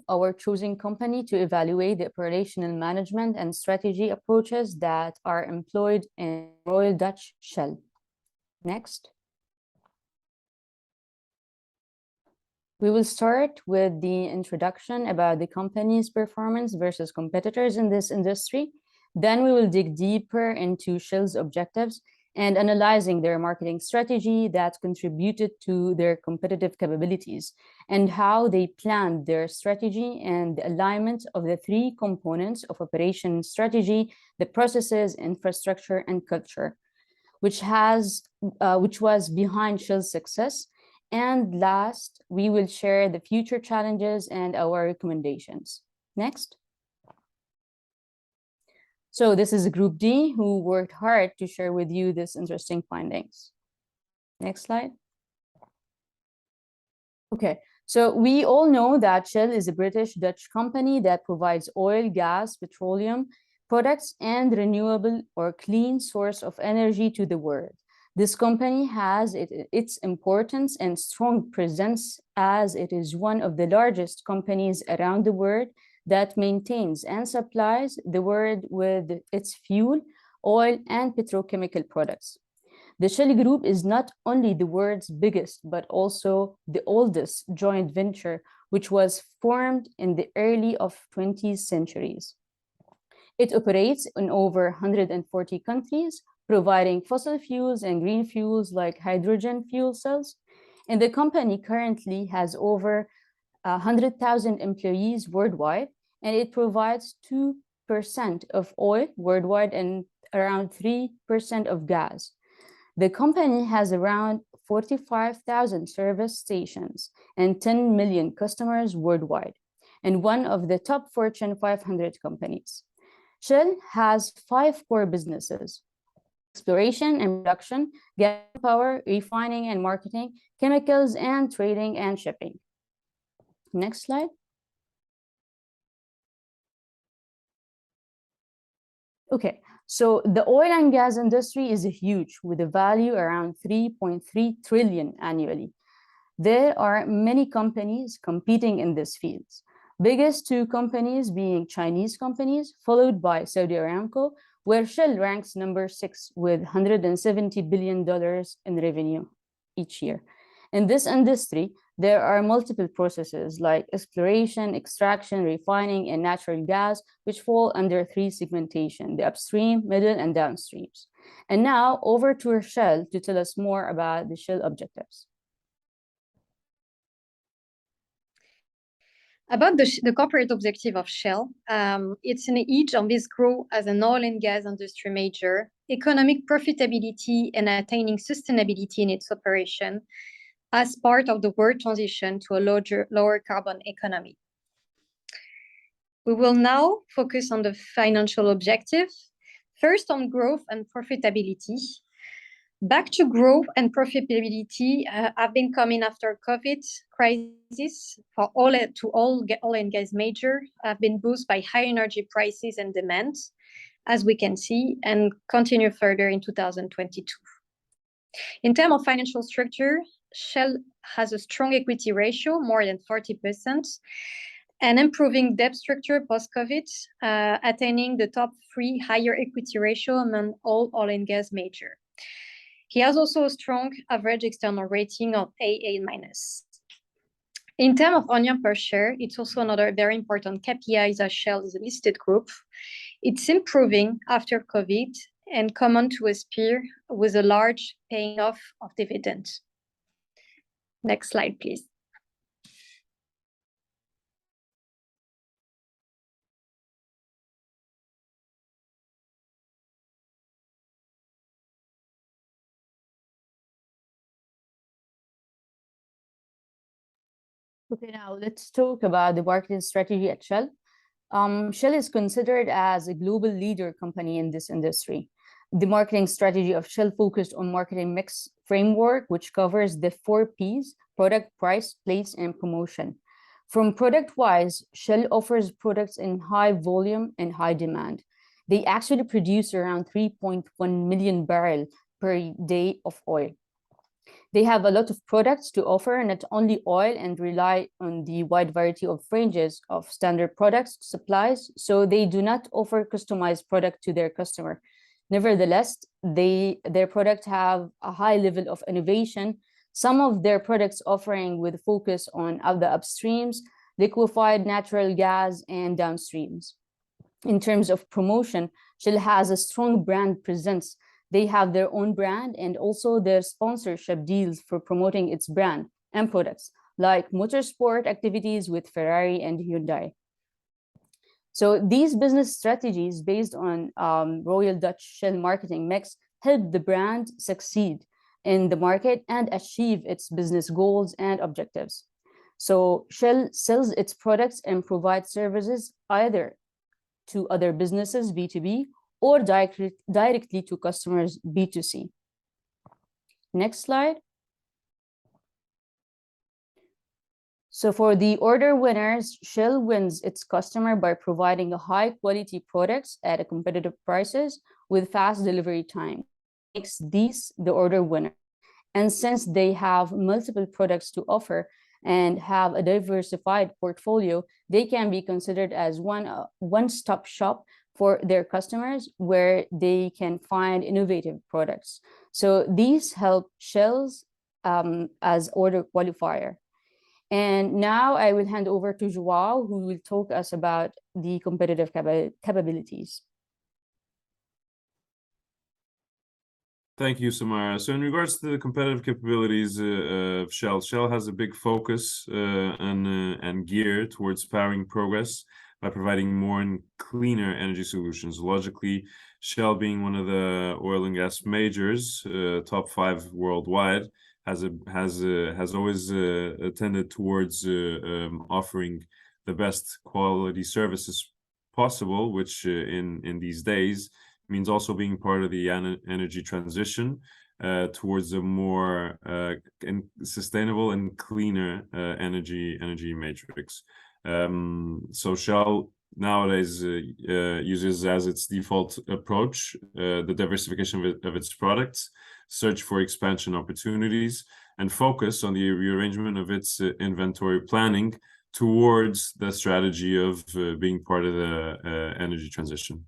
Our choosing company to evaluate the operational management and strategy approaches that are employed in Royal Dutch Shell. Next. We will start with the introduction about the company's performance versus competitors in this industry. Then we will dig deeper into Shell's objectives and analyzing their marketing strategy that contributed to their competitive capabilities and how they planned their strategy and the alignment of the three components of operation strategy, the processes, infrastructure, and culture, which was behind Shell's success. And last, we will share the future challenges and our recommendations. Next. So this is Group D, who worked hard to share with you these interesting findings. Next slide. Okay, so we all know that Shell is a British-Dutch company that provides oil, gas, petroleum products, and renewable or clean source of energy to the world. This company has its importance and strong presence as it is one of the largest companies around the world that maintains and supplies the world with its fuel, oil, and petrochemical products. The Shell Group is not only the world's biggest, but also the oldest joint venture, which was formed in the early 20th centuries. It operates in over 140 countries, providing fossil fuels and green fuels like hydrogen fuel cells. And the company currently has over 100,000 employees worldwide, and it provides 2% of oil worldwide and around 3% of gas. The company has around 45,000 service stations and 10 million customers worldwide, and one of the top Fortune 500 companies. Shell has 5 core businesses: exploration and production, gas power, refining and marketing, chemicals, and trading and shipping. Next slide. Okay, so the oil and gas industry is huge, with a value around 3.3 trillion annually. There are many companies competing in this field. Biggest 2 companies being Chinese companies, followed by Saudi Aramco, where Shell ranks number 6 with $170 billion in revenue each year. In this industry, there are multiple processes like exploration, extraction, refining, and natural gas, which fall under 3 segmentation: the upstream, middle, and downstreams. And now over to Shell to tell us more about the Shell objectives. About the corporate objective of Shell, it's in each of these grow as an oil and gas industry major, economic profitability, and attaining sustainability in its operation as part of the world transition to a lower carbon economy. We will now focus on the financial objective, first on growth and profitability. Back to growth and profitability have been coming after COVID crisis for all and gas major have been boosted by high energy prices and demand, as we can see, and continue further in 2022. In terms of financial structure, Shell has a strong equity ratio, more than 40%, and improving debt structure post-COVID, attaining the top 3 higher equity ratio among all oil and gas major. He has also a strong average external rating of AA-. In terms of earnings per share, it's also another very important KPI as Shell is a listed group. It's improving after COVID and common to a peer with a large paying off of dividends. Next slide, please. Okay, now let's talk about the marketing strategy at Shell. Shell is considered as a global leader company in this industry. The marketing strategy of Shell focused on marketing mix framework, which covers the 4 Ps: product, price, place, and promotion. From product-wise, Shell offers products in high volume and high demand. They actually produce around 3.1 million barrels per day of oil. They have a lot of products to offer, not only oil, and rely on the wide variety of ranges of standard products supplies, so they do not offer customized product to their customer. Nevertheless, their product have a high level of innovation. Some of their products offering with focus on the upstreams, liquefied natural gas, and downstreams. In terms of promotion, Shell has a strong brand presence. They have their own brand and also their sponsorship deals for promoting its brand and products, like motorsport activities with Ferrari and Hyundai. So these business strategies based on Royal Dutch Shell marketing mix help the brand succeed in the market and achieve its business goals and objectives. So Shell sells its products and provides services either to other businesses, B2B, or directly to customers, B2C. Next slide. So for the order winners, Shell wins its customer by providing a high quality products at a competitive prices with fast delivery time. Makes these the order winner. And since they have multiple products to offer and have a diversified portfolio, they can be considered as one-stop shop for their customers where they can find innovative products. So these help Shell's as order qualifier. And now I will hand over to Joao, who will talk us about the competitive capabilities. Thank you, Samara. So in regards to the competitive capabilities of Shell, Shell has a big focus and gear towards powering progress by providing more and cleaner energy solutions. Logically, Shell being one of the oil and gas majors, top 5 worldwide, has always tended towards offering the best quality services possible, which in these days means also being part of the energy transition towards a more sustainable and cleaner energy matrix. So Shell nowadays uses as its default approach the diversification of its products, search for expansion opportunities, and focus on the rearrangement of its inventory planning towards the strategy of being part of the energy transition.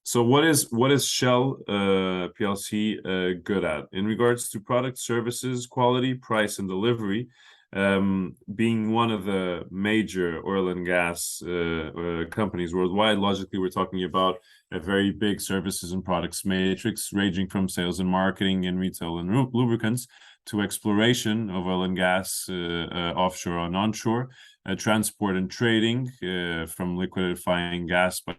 So what is Shell PLC good at? In regards to product, services, quality, price, and delivery, being one of the major oil and gas companies worldwide, logically, we're talking about a very big services and products matrix, ranging from sales and marketing and retail and lubricants to exploration of oil and gas offshore and onshore, transport and trading from liquefying gas by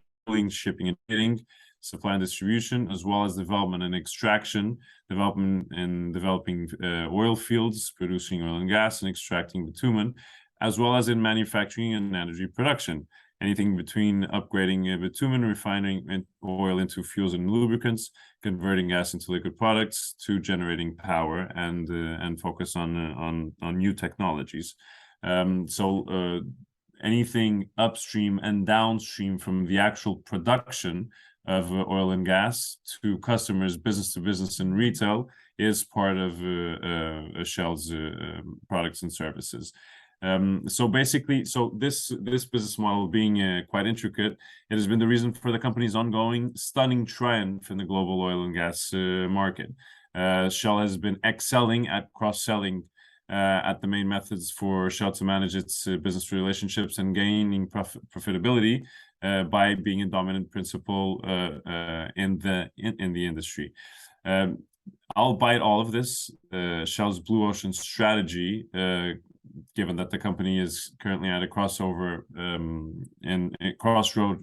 shipping and trading, supply and distribution, as well as development and extraction, developing oil fields, producing oil and gas, and extracting bitumen, as well as in manufacturing and energy production. Anything between upgrading bitumen, refining oil into fuels and lubricants, converting gas into liquid products, to generating power and focus on new technologies. Anything upstream and downstream from the actual production of oil and gas to customers, business to business and retail, is part of Shell's products and services. So basically, this business model being quite intricate, it has been the reason for the company's ongoing stunning triumph in the global oil and gas market. Shell has been excelling at cross-selling at the main methods for Shell to manage its business relationships and gaining profitability by being a dominant principle in the industry. Albeit all of this, Shell's blue ocean strategy, given that the company is currently at a crossroad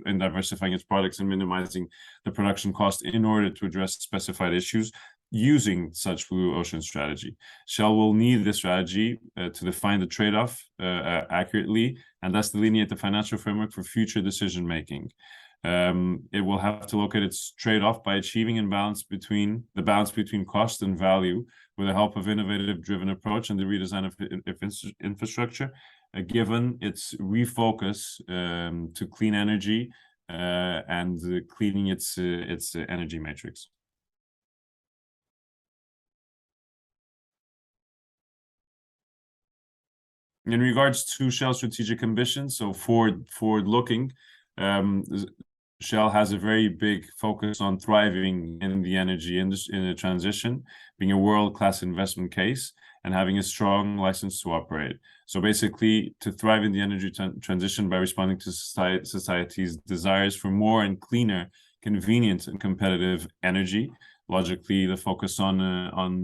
in diversifying its products and minimizing the production cost in order to address specified issues, using such blue ocean strategy. Shell will need this strategy to define the trade-off accurately and thus delineate the financial framework for future decision making. It will have to locate its trade-off by achieving the balance between cost and value with the help of innovative driven approach and the redesign of infrastructure, given its refocus to clean energy and cleaning its energy matrix. In regards to Shell's strategic ambitions, so forward-looking, Shell has a very big focus on thriving in the energy industry, in the transition, being a world-class investment case, and having a strong license to operate. So basically, to thrive in the energy transition by responding to society's desires for more and cleaner, convenient, and competitive energy. Logically, the focus on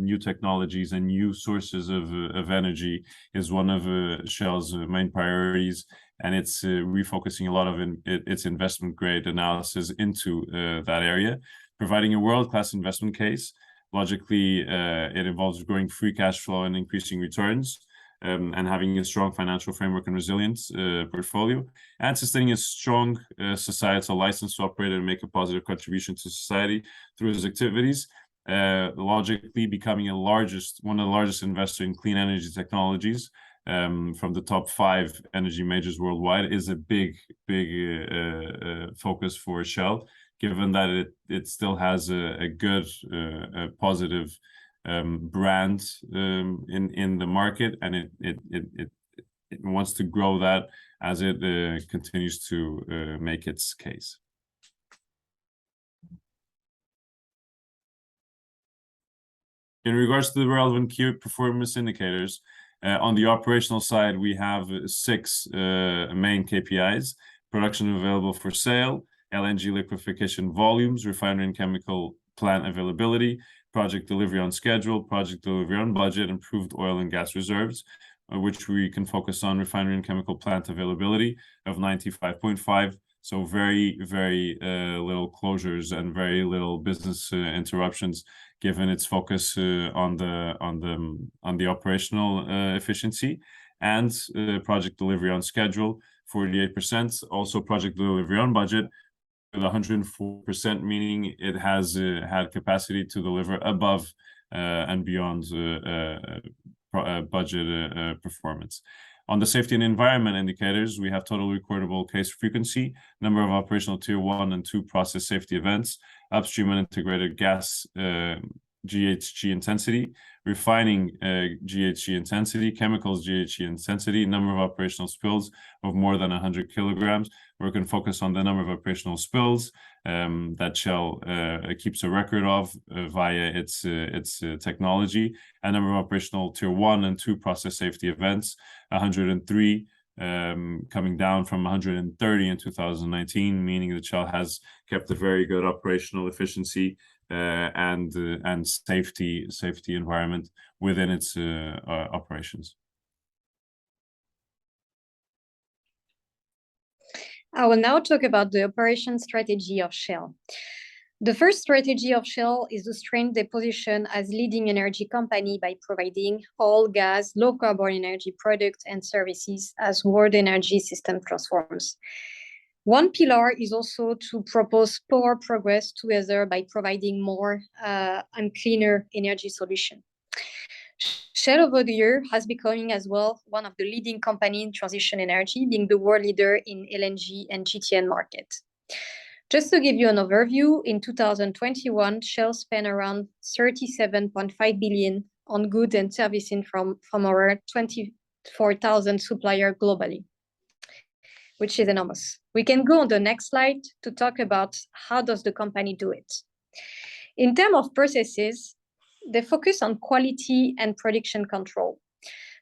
new technologies and new sources of energy is one of Shell's main priorities, and it's refocusing a lot of its investment grade analysis into that area, providing a world-class investment case. Logically, it involves growing free cash flow and increasing returns, and having a strong financial framework and resilience portfolio, and sustaining a strong societal license to operate and make a positive contribution to society through its activities. Logically, becoming one of the largest investors in clean energy technologies from the top 5 energy majors worldwide is a big focus for Shell, given that it still has a good positive brand in the market, and it wants to grow that as it continues to make its case. In regards to the relevant key performance indicators, on the operational side, we have 6 main KPIs: production available for sale, LNG liquefaction volumes, refinery and chemical plant availability, project delivery on schedule, project delivery on budget, improved oil and gas reserves, which we can focus on refinery and chemical plant availability of 95.5. So very little closures and very little business interruptions, given its focus on the operational efficiency, and project delivery on schedule 48%. Also project delivery on budget with 104%, meaning it has had capacity to deliver above and beyond budget performance. On the safety and environment indicators, we have total recordable case frequency, number of operational tier 1 and 2 process safety events, upstream and integrated gas GHG intensity, refining GHG intensity, chemicals GHG intensity, number of operational spills of more than 100 kilograms. We can focus on the number of operational spills that Shell keeps a record of via its technology, and number of operational tier 1 and 2 process safety events, 103, coming down from 130 in 2019, meaning that Shell has kept a very good operational efficiency and safety environment within its operations. I will now talk about the operation strategy of Shell. The first strategy of Shell is to strengthen their position as leading energy company by providing oil, gas, low carbon energy products and services as world energy system transforms. One pillar is also to propose power progress together by providing more and cleaner energy solution. Shell over the year has becoming as well one of the leading companies in transition energy, being the world leader in LNG and GTN market. Just to give you an overview, in 2021, Shell spent around 37.5 billion on goods and services from our 24,000 suppliers globally, which is enormous. We can go on the next slide to talk about how does the company do it. In terms of processes, they focus on quality and production control.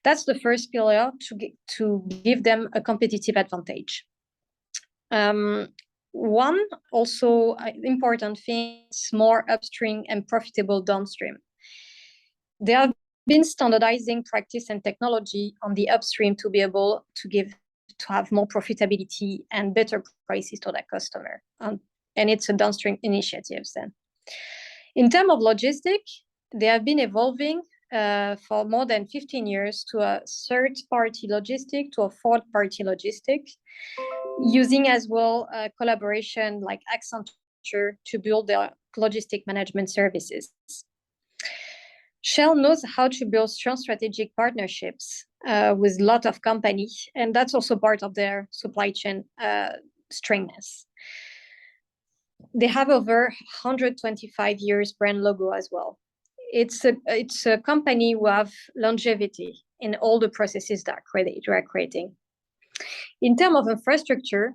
That's the first pillar to give them a competitive advantage. One also important thing is more upstream and profitable downstream. They have been standardizing practice and technology on the upstream to be able to have more profitability and better prices to their customer. And it's a downstream initiatives then. In terms of logistics, they have been evolving for more than 15 years to a third-party logistic to a fourth-party logistic, using as well collaboration like Accenture to build their logistic management services. Shell knows how to build strong strategic partnerships with a lot of companies, and that's also part of their supply chain strengthness. They have over 125 years brand logo as well. It's a company who have longevity in all the processes that they are creating. In terms of infrastructure,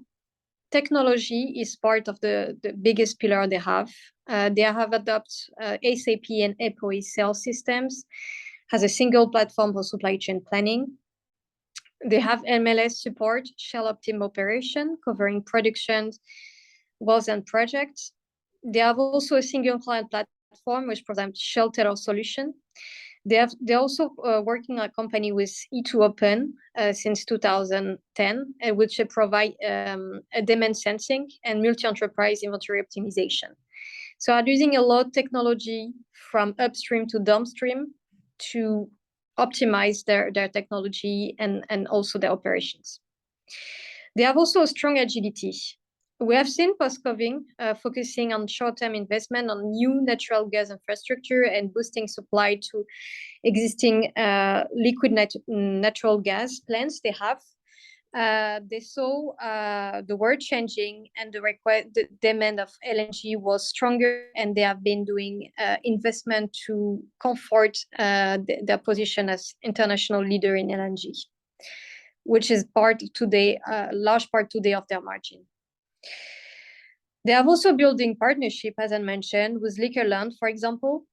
technology is part of the biggest pillar they have. They have adopted SAP and EPOE sales systems as a single platform for supply chain planning. They have MLS support, Shell Optim Operation, covering production, wells, and projects. They have also a single client platform, which provides Shell Tailor solution. They're also working on a company with E2Open since 2010, which provide a demand sensing and multi-enterprise inventory optimization. So are using a lot of technology from upstream to downstream to optimize their technology and also their operations. They have also a strong agility. We have seen post-COVID focusing on short-term investment on new natural gas infrastructure and boosting supply to existing liquid natural gas plants they have. They saw the world changing and the demand of LNG was stronger, and they have been doing investment to comfort their position as international leader in LNG, which is large part today of their margin. They have also building partnership, as I mentioned, with Liquorland, for example.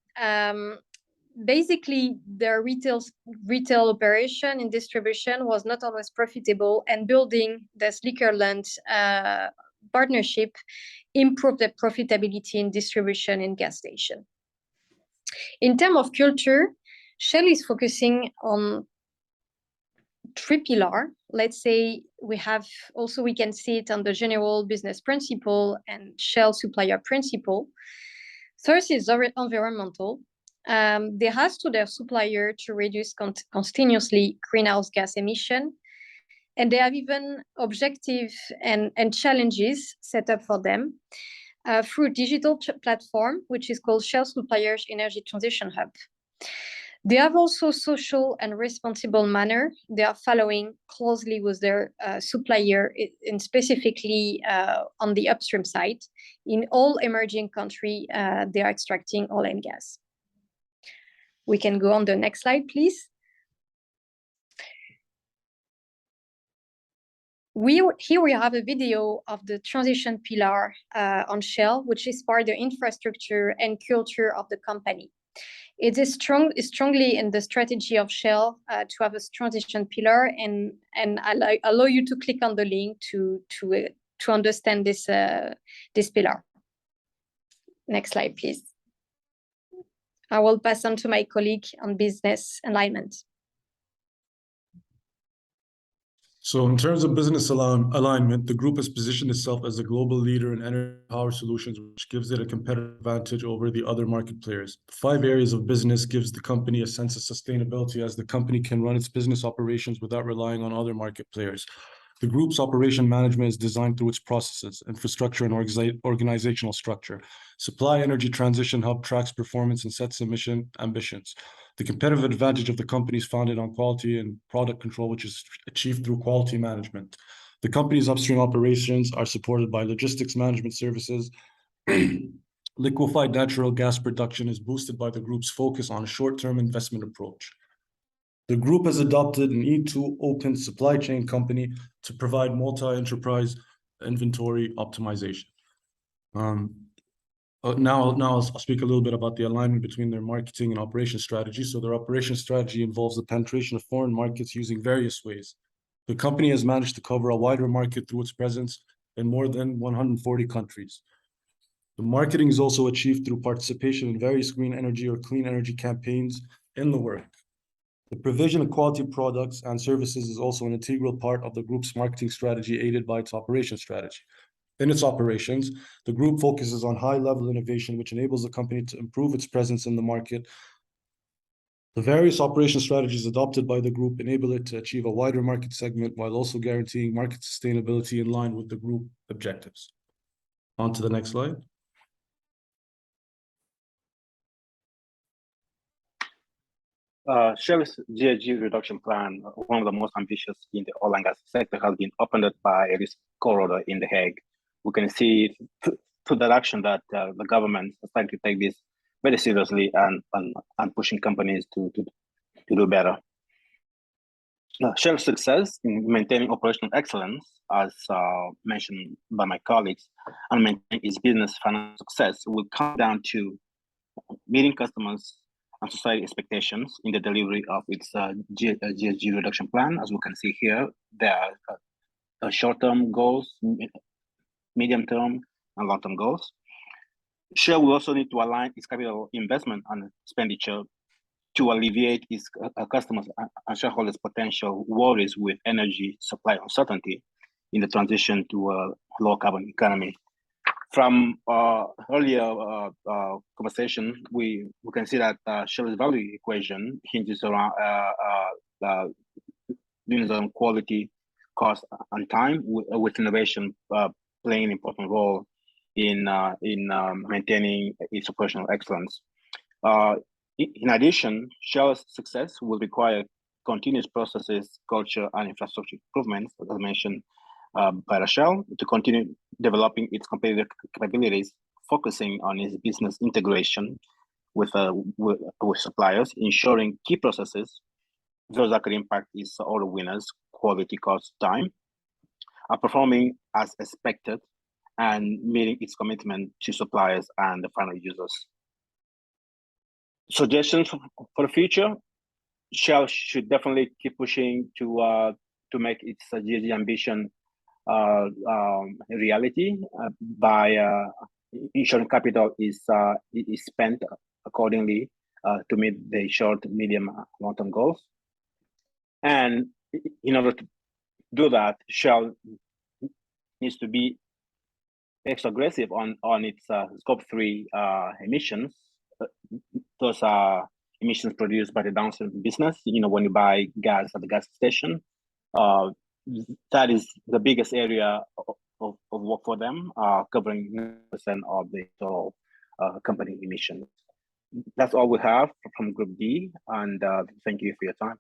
Basically, their retail operation and distribution was not always profitable, and building this Liquorland partnership improved the profitability in distribution in gas station. In terms of culture, Shell is focusing on 3 pillars. Let's say we can see it on the general business principle and Shell supplier principle. First is environmental. They ask to their supplier to reduce continuously greenhouse gas emission, and they have even objective and challenges set up for them through a digital platform, which is called Shell Suppliers Energy Transition Hub. They have also social and responsible manner. They are following closely with their supplier, and specifically on the upstream side. In all emerging countries, they are extracting oil and gas. We can go on the next slide, please. Here we have a video of the transition pillar on Shell, which is part of the infrastructure and culture of the company. It is strongly in the strategy of Shell to have a transition pillar, and I allow you to click on the link to understand this pillar. Next slide, please. I will pass on to my colleague on business alignment. So in terms of business alignment, the group has positioned itself as a global leader in energy power solutions, which gives it a competitive advantage over the other market players. 5 areas of business gives the company a sense of sustainability, as the company can run its business operations without relying on other market players. The group's operation management is designed through its processes, infrastructure, and organizational structure. Supply Energy Transition Hub tracks performance and sets emission ambitions. The competitive advantage of the company is founded on quality and product control, which is achieved through quality management. The company's upstream operations are supported by logistics management services. Liquefied natural gas production is boosted by the group's focus on a short-term investment approach. The group has adopted an E2Open supply chain company to provide multi-enterprise inventory optimization. Now I'll speak a little bit about the alignment between their marketing and operation strategy. So their operation strategy involves the penetration of foreign markets using various ways. The company has managed to cover a wider market through its presence in more than 140 countries. The marketing is also achieved through participation in various green energy or clean energy campaigns in the work. The provision of quality products and services is also an integral part of the group's marketing strategy, aided by its operation strategy. In its operations, the group focuses on high-level innovation, which enables the company to improve its presence in the market. The various operation strategies adopted by the group enable it to achieve a wider market segment while also guaranteeing market sustainability in line with the group objectives. On to the next slide. Shell's GHG reduction plan, one of the most ambitious in the oil and gas sector, has been opened up by a risk court order in The Hague. We can see through that action that the government is starting to take this very seriously and pushing companies to do better. Shell's success in maintaining operational excellence, as mentioned by my colleagues, and maintaining its business financial success will come down to meeting customers and society expectations in the delivery of its GHG reduction plan. As we can see here, there are short-term goals, medium-term, and long-term goals. Shell will also need to align its capital investment and expenditure to alleviate its customers and shareholders' potential worries with energy supply uncertainty in the transition to a low-carbon economy. From earlier conversation, we can see that Shell's value equation hinges around on quality, cost, and time, with innovation playing an important role in maintaining its operational excellence. In addition, Shell's success will require continuous processes, culture, and infrastructure improvements, as I mentioned by Shell, to continue developing its competitive capabilities, focusing on its business integration with suppliers, ensuring key processes, those that could impact its order winners, quality, cost, time, are performing as expected, and meeting its commitment to suppliers and the final users. Suggestions for the future: Shell should definitely keep pushing to make its GHG ambition a reality by ensuring capital is spent accordingly to meet the short, medium, long-term goals. And in order to do that, Shell needs to be extra aggressive on its scope 3 emissions. Those are emissions produced by the downstream business. When you buy gas at the gas station, that is the biggest area of work for them, covering 9% of the total company emissions. That's all we have from Group D, and thank you for your time.